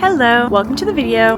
Hello, welcome to the video.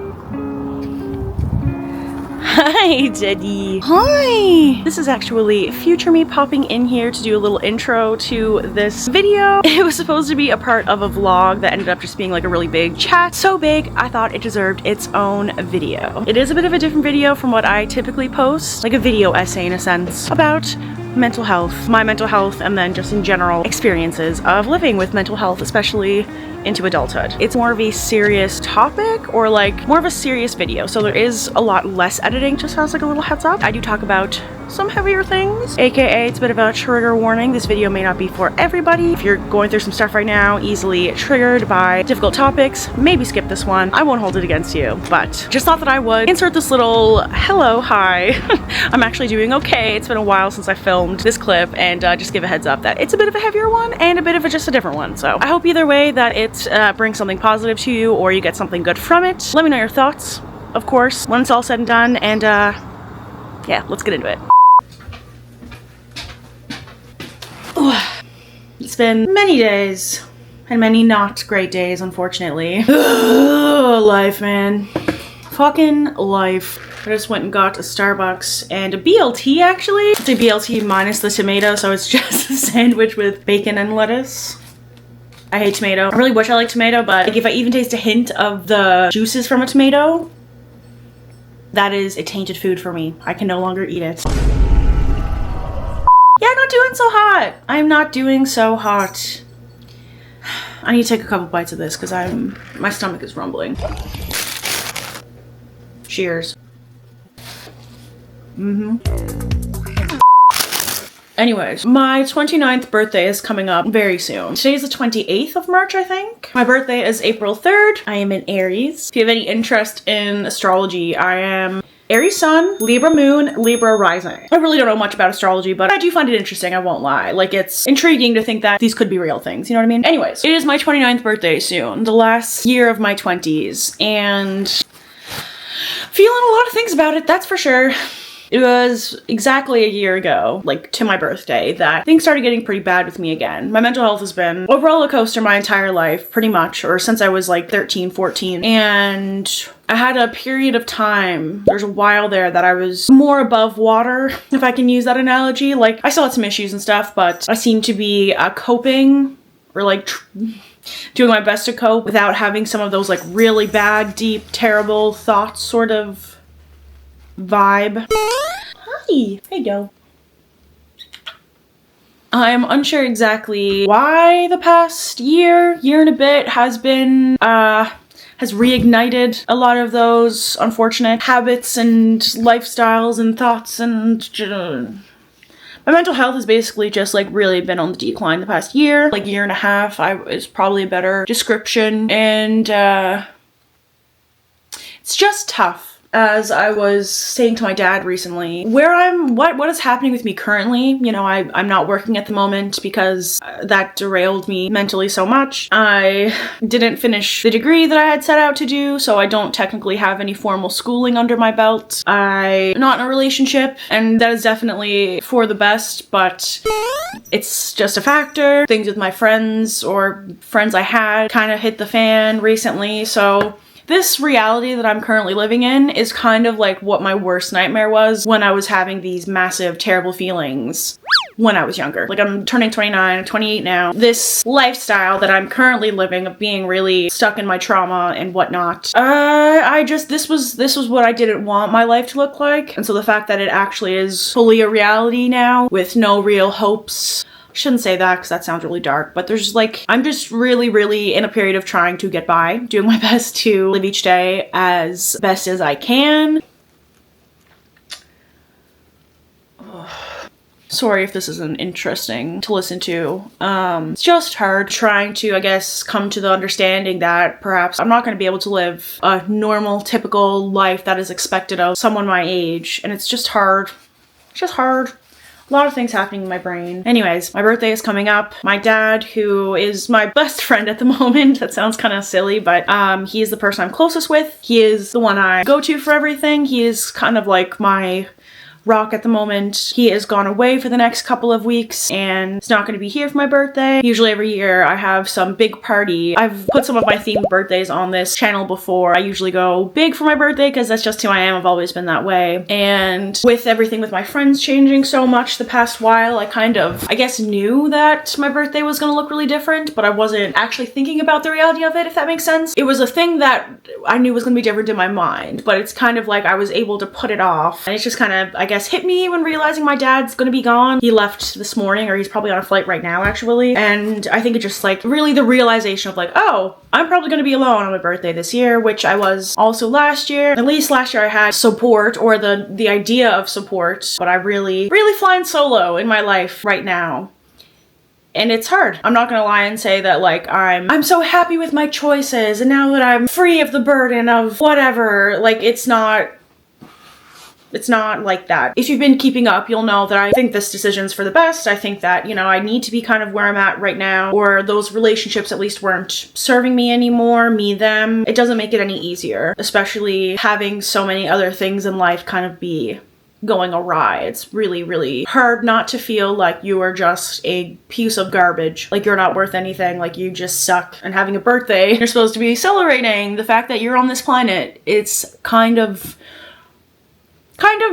Hi, Daddy. Hi! This is actually future me popping in here to do a little intro to this video. It was supposed to be a part of a vlog that ended up just being like a really big chat. So big, I thought it deserved its own video. It is a bit of a different video from what I typically post, like a video essay in a sense, about mental health, my mental health, and then just in general experiences of living with mental health, especially into adulthood. It's more of a serious topic, or like more of a serious video, so there is a lot less editing, just as like a little heads up. I do talk about some heavier things, aka it's a bit of a trigger warning. This video may not be for everybody. If you're going through some stuff right now, easily triggered by difficult topics, maybe skip this one. I won't hold it against you, but just thought that I would insert this little hello, hi. I'm actually doing okay. It's been a while since I filmed this clip, and just give a heads up that it's a bit of a heavier one and a bit of just a different one. So I hope either way that it brings something positive to you, or you get something good from it. Let me know your thoughts, of course, when it's all said and done, and yeah, let's get into it. It's been many days, and many not great days, unfortunately. Life, man. Fucking life. I just went and got a Starbucks and a BLT, actually. It's a BLT minus the tomato, so it's just a sandwich with bacon and lettuce. I hate tomato. I really wish I liked tomato, but like, if I even taste a hint of the juices from a tomato, that is a tainted food for me. I can no longer eat it. Yeah, I'm not doing so hot. I'm not doing so hot. I need to take a couple bites of this because my stomach is rumbling. Cheers. Anyways, my 29th birthday is coming up very soon. Today's the 28th of March, I think. My birthday is April 3rd. I am an Aries. If you have any interest in astrology, I am Aries Sun, Libra Moon, Libra Rising. I really don't know much about astrology, but I do find it interesting, I won't lie. Like, it's intriguing to think that these could be real things, you know what I mean? Anyways, it is my 29th birthday soon, the last year of my 20s, and feeling a lot of things about it, that's for sure. It was exactly a year ago, like to my birthday, that things started getting pretty bad with me again. My mental health has been a roller coaster my entire life, pretty much, or since I was like 13, 14. And I had a period of time, there's a while there that I was more above water, if I can use that analogy. Like, I still had some issues and stuff, but I seemed to be coping, or like doing my best to cope without having some of those like really bad, deep, terrible thoughts sort of vibe. Hi. Hey, Doe. I'm unsure exactly why the past year and a bit has been, has reignited a lot of those unfortunate habits and lifestyles and thoughts, and my mental health has basically just like really been on the decline the past year, like year and a half. Is probably a better description, and it's just tough. As I was saying to my dad recently, what is happening with me currently, you know, I'm not working at the moment because that derailed me mentally so much. I didn't finish the degree that I had set out to do, so I don't technically have any formal schooling under my belt. I'm not in a relationship, and that is definitely for the best, but it's just a factor. Things with my friends, or friends I had, kind of hit the fan recently, so this reality that I'm currently living in is kind of like what my worst nightmare was when I was having these massive, terrible feelings when I was younger. Like, I'm turning 29, I'm 28 now. This lifestyle that I'm currently living of being really stuck in my trauma and whatnot, this was what I didn't want my life to look like. And so the fact that it actually is fully a reality now with no real hopes, I shouldn't say that because that sounds really dark, but there's like, I'm just really in a period of trying to get by, doing my best to live each day as best as I can. Sorry if this isn't interesting to listen to. It's just hard trying to, I guess, come to the understanding that perhaps I'm not going to be able to live a normal, typical life that is expected of someone my age, and it's just hard. It's just hard. A lot of things happening in my brain. Anyways, my birthday is coming up. My dad, who is my best friend at the moment, that sounds kind of silly, but he is the person I'm closest with. He is the one I go to for everything. He is kind of like my rock at the moment. He is gone away for the next couple of weeks and it's not going to be here for my birthday. Usually every year I have some big party. I've put some of my themed birthdays on this channel before. I usually go big for my birthday because that's just who I am. I've always been that way. And with everything with my friends changing so much the past while, I kind of, I guess, knew that my birthday was going to look really different, but I wasn't actually thinking about the reality of it, if that makes sense. It was a thing that I knew was going to be different in my mind, but it's kind of like I was able to put it off. And it's just kind of, I guess, hit me when realizing my dad's gonna be gone. He left this morning, or he's probably on a flight right now, actually. And I think it just like really the realization of like, oh, I'm probably gonna be alone on my birthday this year, which I was also last year. At least last year I had support, or the idea of support, but I really flying solo in my life right now. And it's hard. I'm not gonna lie and say that like I'm so happy with my choices and now that I'm free of the burden of whatever. Like it's not like that. If you've been keeping up, you'll know that I think this decision's for the best. I think that, you know, I need to be kind of where I'm at right now, or those relationships at least weren't serving me anymore, me, them. It doesn't make it any easier, especially having so many other things in life kind of be going awry. It's really hard not to feel like you are just a piece of garbage, like you're not worth anything, like you just suck. And having a birthday, you're supposed to be celebrating the fact that you're on this planet. It's kind of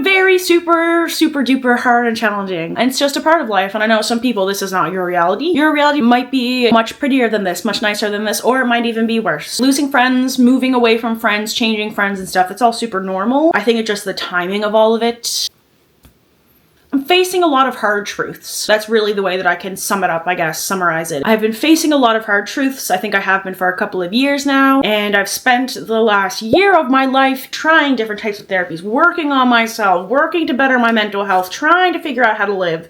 very super duper hard and challenging, and it's just a part of life. And I know some people, this is not your reality. Your reality might be much prettier than this, much nicer than this, or it might even be worse. Losing friends, moving away from friends, changing friends and stuff, it's all super normal. I think it's just the timing of all of it. I'm facing a lot of hard truths. That's really the way that I can sum it up, I guess, summarize it. I've been facing a lot of hard truths. I think I have been for a couple of years now, and I've spent the last year of my life trying different types of therapies, working on myself, working to better my mental health, trying to figure out how to live.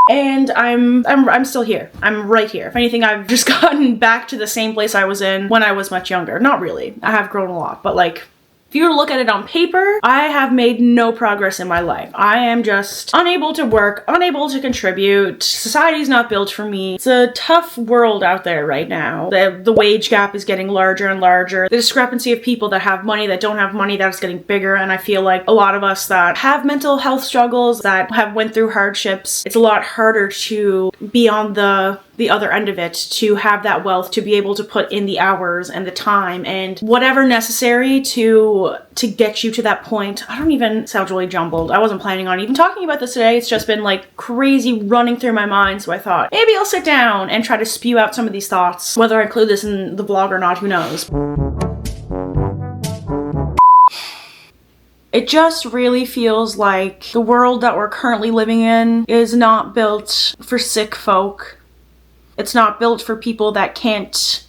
And I'm still here. I'm right here. If anything, I've just gotten back to the same place I was in when I was much younger. Not really. I have grown a lot, but like, if you were to look at it on paper, I have made no progress in my life. I am just unable to work, unable to contribute. Society's not built for me. It's a tough world out there right now. The wage gap is getting larger and larger. The discrepancy of people that have money, that don't have money, that's getting bigger. And I feel like a lot of us that have mental health struggles, that have went through hardships, it's a lot harder to be on the other end of it, to have that wealth, to be able to put in the hours and the time and whatever necessary to get you to that point. I don't even sound really jumbled. I wasn't planning on even talking about this today. It's just been like crazy running through my mind. So I thought maybe I'll sit down and try to spew out some of these thoughts. Whether I include this in the vlog or not, who knows? It just really feels like the world that we're currently living in is not built for sick folk. It's not built for people that can't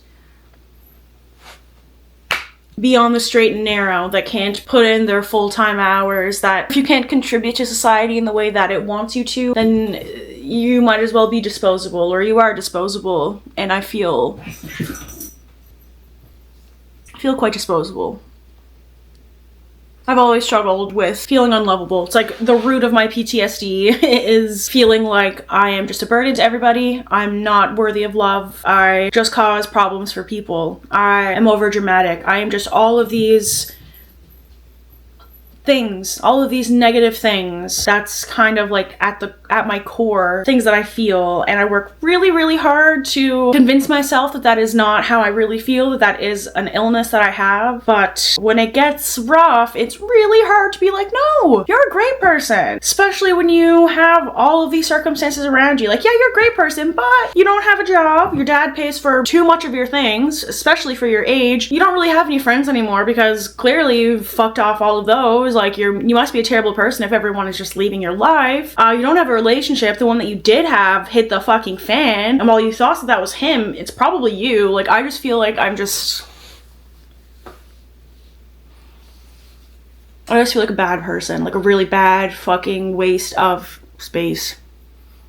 be on the straight and narrow, that can't put in their full-time hours, that if you can't contribute to society in the way that it wants you to, then you might as well be disposable, or you are disposable. And I feel quite disposable. I've always struggled with feeling unlovable. It's like the root of my PTSD is feeling like I am just a burden to everybody. I'm not worthy of love. I just cause problems for people. I am overdramatic. I am just all of these things, all of these negative things. That's kind of like at my core, things that I feel, and I work really hard to convince myself that that is not how I really feel, that that is an illness that I have. But when it gets rough, it's really hard to be like, no, you're a great person, especially when you have all of these circumstances around you. Like, yeah, you're a great person, but you don't have a job, your dad pays for too much of your things, especially for your age, you don't really have any friends anymore because clearly you've fucked off all of those. Like, you must be a terrible person if everyone is just leaving your life. You don't have a relationship. The one that you did have hit the fucking fan, and while you thought that was him, it's probably you. Like, I just feel like I just feel like a bad person, like a really bad fucking waste of space.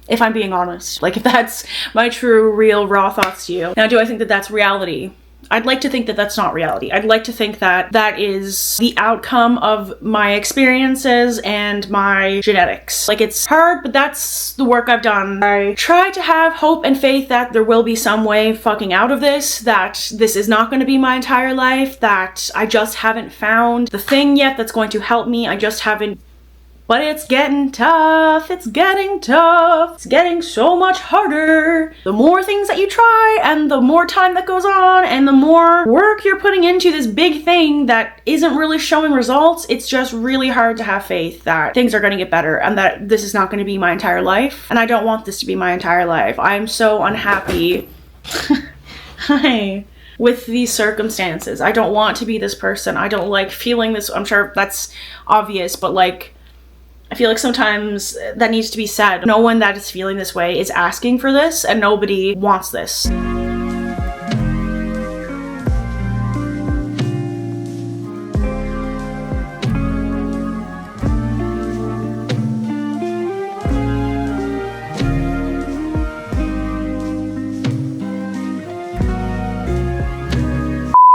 If I'm being honest. Like, if that's my true, real, raw thoughts to you. Now, do I think that that's reality? I'd like to think that that's not reality. I'd like to think that that is the outcome of my experiences and my genetics. Like, it's hard, but that's the work I've done. I try to have hope and faith that there will be some way fucking out of this, that this is not going to be my entire life, that I just haven't found the thing yet that's going to help me. I just haven't. But it's getting tough, it's getting tough, it's getting so much harder. The more things that you try and the more time that goes on and the more work you're putting into this big thing that isn't really showing results, it's just really hard to have faith that things are gonna get better and that this is not gonna be my entire life. And I don't want this to be my entire life. I'm so unhappy. Hi. With these circumstances. I don't want to be this person. I don't like feeling this. I'm sure that's obvious, but like, I feel like sometimes that needs to be said. No one that is feeling this way is asking for this, and nobody wants this.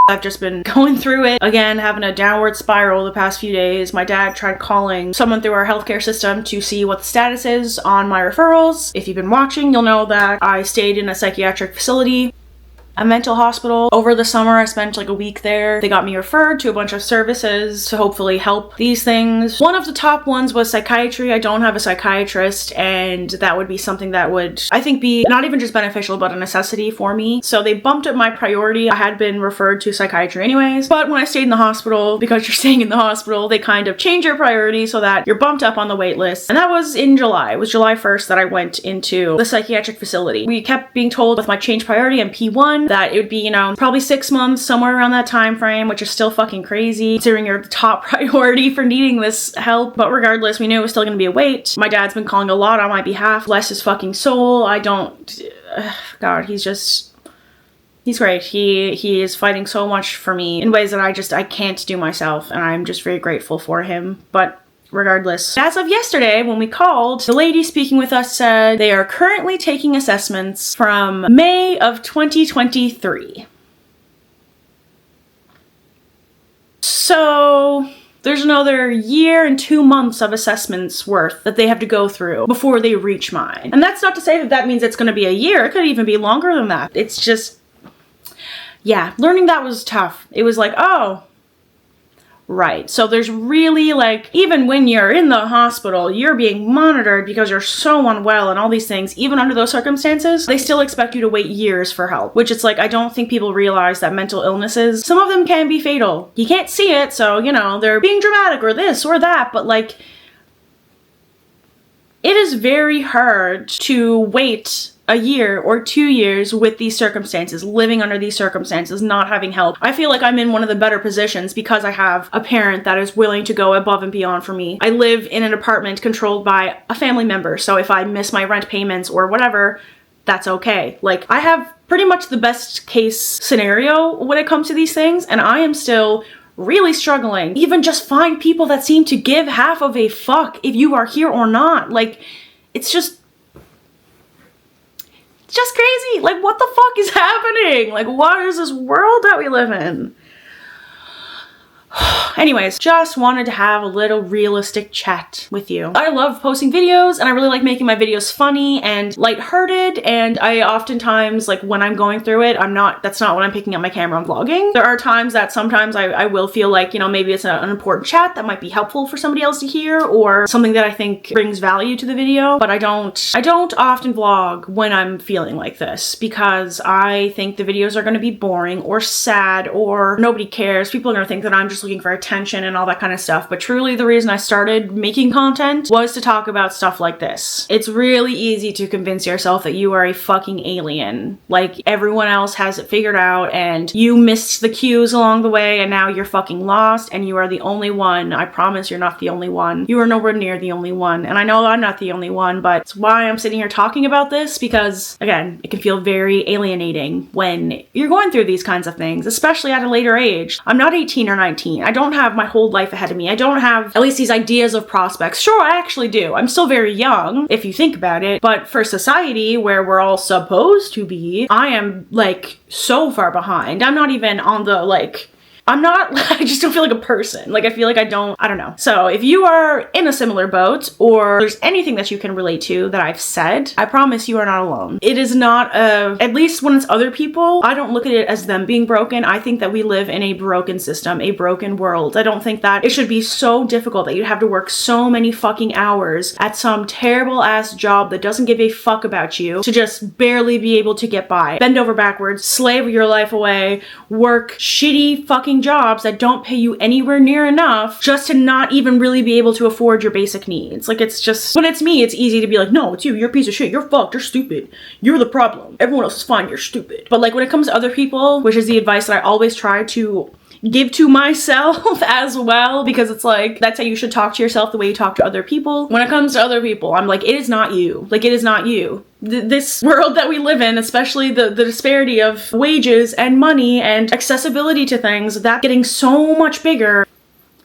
I've just been going through it again, having a downward spiral the past few days. My dad tried calling someone through our healthcare system to see what the status is on my referrals. If you've been watching, you'll know that I stayed in a psychiatric facility, a mental hospital. Over the summer, I spent like a week there. They got me referred to a bunch of services to hopefully help these things. One of the top ones was psychiatry. I don't have a psychiatrist, and that would be something that would, I think, be not even just beneficial, but a necessity for me. So they bumped up my priority. I had been referred to psychiatry anyways, but when I stayed in the hospital, because you're staying in the hospital, they kind of change your priority so that you're bumped up on the wait list. And that was in July. It was July 1st that I went into the psychiatric facility. We kept being told with my change priority and P1 that it would be, you know, probably 6 months, somewhere around that time frame, which is still fucking crazy considering you're the top priority for needing this help. But regardless, we knew it was still gonna be a wait. My dad's been calling a lot on my behalf. Bless his fucking soul. I don't, God, he's great. He is fighting so much for me in ways that I can't do myself, and I'm just very grateful for him. But regardless, as of yesterday, when we called, the lady speaking with us said they are currently taking assessments from May of 2023. So there's another year and 2 months of assessments worth that they have to go through before they reach mine. And that's not to say that that means it's going to be a year. It could even be longer than that. It's just, yeah, learning that was tough. It was like, oh, right. So there's really, like, even when you're in the hospital, you're being monitored because you're so unwell and all these things. Even under those circumstances, they still expect you to wait years for help, which it's like, I don't think people realize that mental illnesses, some of them can be fatal. You can't see it, so, you know, they're being dramatic or this or that, but like, it is very hard to wait a year or 2 years with these circumstances, living under these circumstances, not having help. I feel like I'm in one of the better positions because I have a parent that is willing to go above and beyond for me. I live in an apartment controlled by a family member, so if I miss my rent payments or whatever, that's okay. Like, I have pretty much the best case scenario when it comes to these things, and I am still really struggling. Even just find people that seem to give half of a fuck if you are here or not. Like, it's just crazy. Like, what the fuck is happening? Like, what is this world that we live in? Anyways, just wanted to have a little realistic chat with you. I love posting videos, and I really like making my videos funny and lighthearted, and I oftentimes, like, when I'm going through it, that's not when I'm picking up my camera and vlogging. There are times that sometimes I will feel like, you know, maybe it's an important chat that might be helpful for somebody else to hear, or something that I think brings value to the video, but I don't often vlog when I'm feeling like this, because I think the videos are gonna be boring or sad or nobody cares. People are gonna think that I'm just looking for attention and all that kind of stuff. But truly, the reason I started making content was to talk about stuff like this. It's really easy to convince yourself that you are a fucking alien. Like, everyone else has it figured out and you missed the cues along the way and now you're fucking lost and you are the only one. I promise you're not the only one. You are nowhere near the only one. And I know I'm not the only one, but it's why I'm sitting here talking about this, because again, it can feel very alienating when you're going through these kinds of things, especially at a later age. I'm not 18 or 19. I don't don't have my whole life ahead of me. I don't have at least these ideas of prospects. Sure, I actually do. I'm still very young, if you think about it. But for society, where we're all supposed to be, I am, like, so far behind. I'm not even on the, like... I just don't feel like a person. Like, I feel like I don't know. So if you are in a similar boat, or there's anything that you can relate to that I've said, I promise you are not alone. It is not at least when it's other people, I don't look at it as them being broken. I think that we live in a broken system, a broken world. I don't think that it should be so difficult that you have to work so many fucking hours at some terrible ass job that doesn't give a fuck about you to just barely be able to get by. Bend over backwards, slave your life away, work shitty fucking jobs that don't pay you anywhere near enough just to not even really be able to afford your basic needs. Like, it's just, when it's me, it's easy to be like, no, it's you, you're a piece of shit, you're fucked, you're stupid, you're the problem, everyone else is fine, you're stupid. But like, when it comes to other people, which is the advice that I always try to give to myself as well, because it's like, that's how you should talk to yourself, the way you talk to other people. When it comes to other people, I'm like, it is not you. Like, it is not you. This world that we live in, especially the disparity of wages and money and accessibility to things, that getting so much bigger.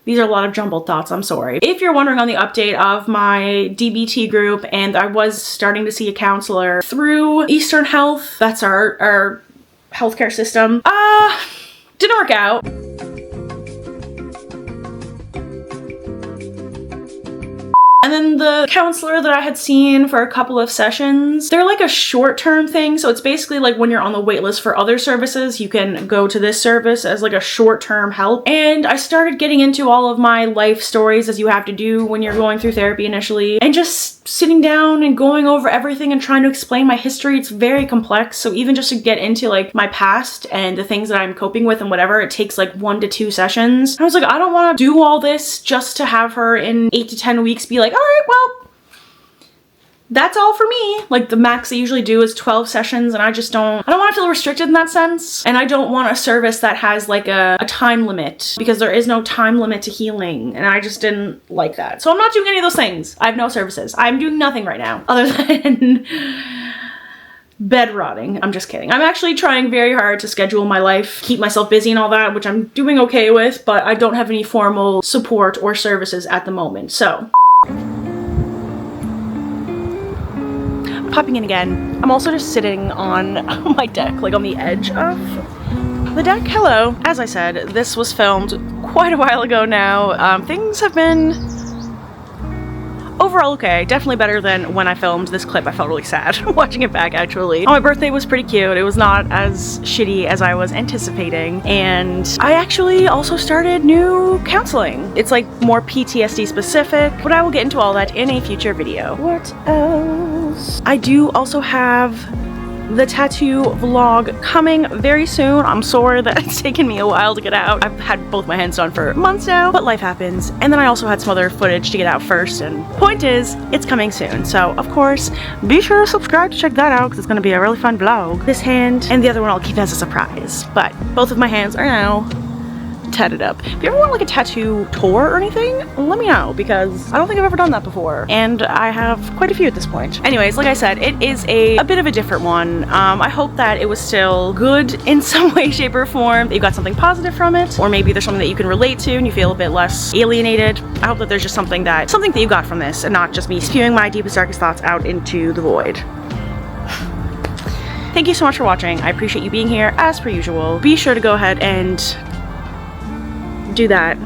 These are a lot of jumbled thoughts, I'm sorry. If you're wondering on the update of my DBT group, and I was starting to see a counselor through Eastern Health, that's our healthcare system, didn't work out. And then the counselor that I had seen for a couple of sessions, they're like a short-term thing. So it's basically like when you're on the wait list for other services, you can go to this service as like a short-term help. And I started getting into all of my life stories, as you have to do when you're going through therapy initially, and just sitting down and going over everything and trying to explain my history. It's very complex. So even just to get into like my past and the things that I'm coping with and whatever, it takes like 1 to 2 sessions. I was like, I don't want to do all this just to have her in 8 to 10 weeks be like, all right, well, that's all for me. Like, the max I usually do is 12 sessions, and I don't want to feel restricted in that sense. And I don't want a service that has like a time limit, because there is no time limit to healing, and I just didn't like that. So I'm not doing any of those things. I have no services. I'm doing nothing right now other than bed rotting. I'm just kidding. I'm actually trying very hard to schedule my life, keep myself busy and all that, which I'm doing okay with, but I don't have any formal support or services at the moment. So popping in again. I'm also just sitting on my deck, like on the edge of the deck. Hello. As I said, this was filmed quite a while ago now. Things have been overall okay. Definitely better than when I filmed this clip. I felt really sad watching it back, actually. Oh, my birthday was pretty cute. It was not as shitty as I was anticipating. And I actually also started new counseling. It's like more PTSD specific, but I will get into all that in a future video. What else? I do also have the tattoo vlog coming very soon. I'm sorry that it's taken me a while to get out. I've had both my hands done for months now, but life happens. And then I also had some other footage to get out first, and point is, it's coming soon. So of course, be sure to subscribe to check that out, because it's gonna be a really fun vlog. This hand and the other one I'll keep as a surprise, but both of my hands are now tatted up. If you ever want like a tattoo tour or anything, let me know, because I don't think I've ever done that before, and I have quite a few at this point. Anyways, like I said, it is a bit of a different one. I hope that it was still good in some way, shape, or form, that you got something positive from it, or maybe there's something that you can relate to and you feel a bit less alienated. I hope that there's just something that you got from this, and not just me spewing my deepest, darkest thoughts out into the void. Thank you so much for watching. I appreciate you being here as per usual. Be sure to go ahead and do that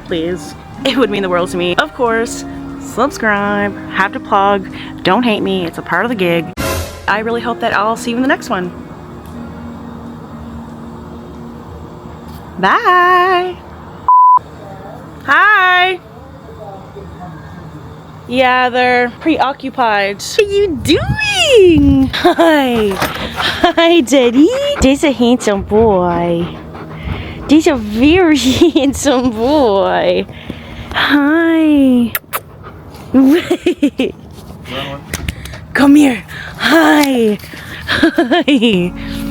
please. It would mean the world to me. Of course, subscribe, have to plug, don't hate me, it's a part of the gig. I really hope that I'll see you in the next one. Bye. Hi. Yeah, they're preoccupied. What are you doing? Hi, Daddy. There's a handsome boy. He's a very handsome boy. Hi. Come here. Hi. Hi.